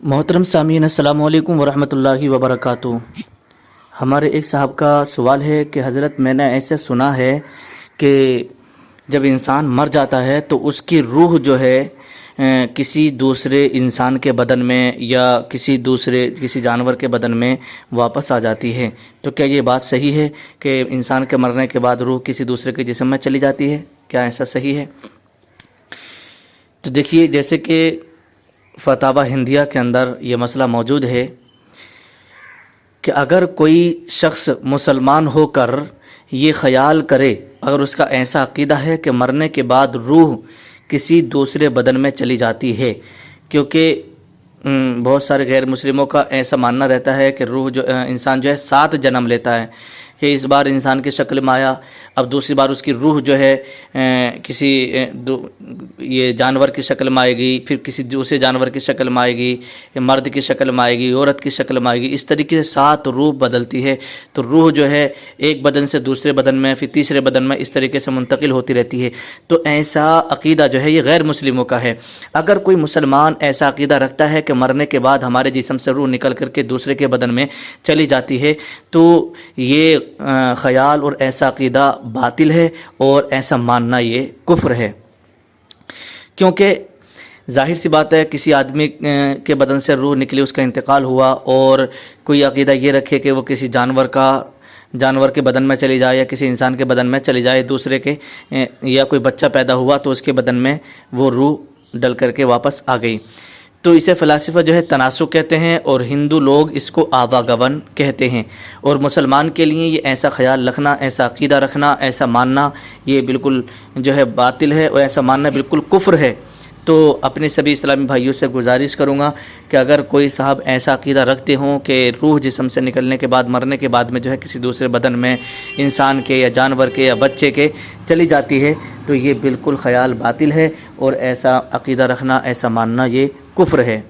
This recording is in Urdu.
محترم سامعین السلام علیکم ورحمۃ اللہ وبرکاتہ۔ ہمارے ایک صاحب کا سوال ہے کہ حضرت میں نے ایسے سنا ہے کہ جب انسان مر جاتا ہے تو اس کی روح جو ہے کسی دوسرے انسان کے بدن میں یا کسی جانور کے بدن میں واپس آ جاتی ہے، تو کیا یہ بات صحیح ہے کہ انسان کے مرنے کے بعد روح کسی دوسرے کے جسم میں چلی جاتی ہے؟ کیا ایسا صحیح ہے؟ تو دیکھیے، جیسے کہ فتاوی ہندیہ کے اندر یہ مسئلہ موجود ہے کہ اگر کوئی شخص مسلمان ہو کر یہ خیال کرے، اگر اس کا ایسا عقیدہ ہے کہ مرنے کے بعد روح کسی دوسرے بدن میں چلی جاتی ہے، کیونکہ بہت سارے غیر مسلموں کا ایسا ماننا رہتا ہے کہ روح انسان جو ہے 7 جنم لیتا ہے، کہ اس بار انسان کی شکل میں آیا، اب دوسری بار اس کی روح جو ہے کسی یہ جانور کی شکل میں آئے گی، پھر کسی دوسرے جانور کی شکل میں آئے گی، مرد کی شکل میں آئے گی، عورت کی شکل میں آئے گی، اس طریقے سے 7 روح بدلتی ہے۔ تو روح جو ہے ایک بدن سے دوسرے بدن میں، پھر تیسرے بدن میں، اس طریقے سے منتقل ہوتی رہتی ہے۔ تو ایسا عقیدہ جو ہے یہ غیر مسلموں کا ہے۔ اگر کوئی مسلمان ایسا عقیدہ رکھتا ہے کہ مرنے کے بعد ہمارے جسم سے روح نکل کر کے دوسرے کے بدن میں چلی جاتی ہے، تو یہ خیال اور ایسا عقیدہ باطل ہے، اور ایسا ماننا یہ کفر ہے۔ کیونکہ ظاہر سی بات ہے، کسی آدمی کے بدن سے روح نکلی، اس کا انتقال ہوا، اور کوئی عقیدہ یہ رکھے کہ وہ کسی جانور کے بدن میں چلی جائے یا کسی انسان کے بدن میں چلی جائے دوسرے کے، یا کوئی بچہ پیدا ہوا تو اس کے بدن میں وہ روح ڈل کر کے واپس آ گئی، تو اسے فلاسفہ جو ہے تناسخ کہتے ہیں، اور ہندو لوگ اس کو آواگمن کہتے ہیں۔ اور مسلمان کے لیے یہ ایسا خیال رکھنا، ایسا عقیدہ رکھنا، ایسا ماننا یہ بالکل جو ہے باطل ہے، اور ایسا ماننا بالکل کفر ہے۔ تو اپنے سبھی اسلامی بھائیوں سے گزارش کروں گا کہ اگر کوئی صاحب ایسا عقیدہ رکھتے ہوں کہ روح جسم سے نکلنے کے بعد، مرنے کے بعد میں جو ہے کسی دوسرے بدن میں، انسان کے یا جانور کے یا بچے کے چلی جاتی ہے، تو یہ بالکل خیال باطل ہے، اور ایسا عقیدہ رکھنا، ایسا ماننا یہ کفر ہے۔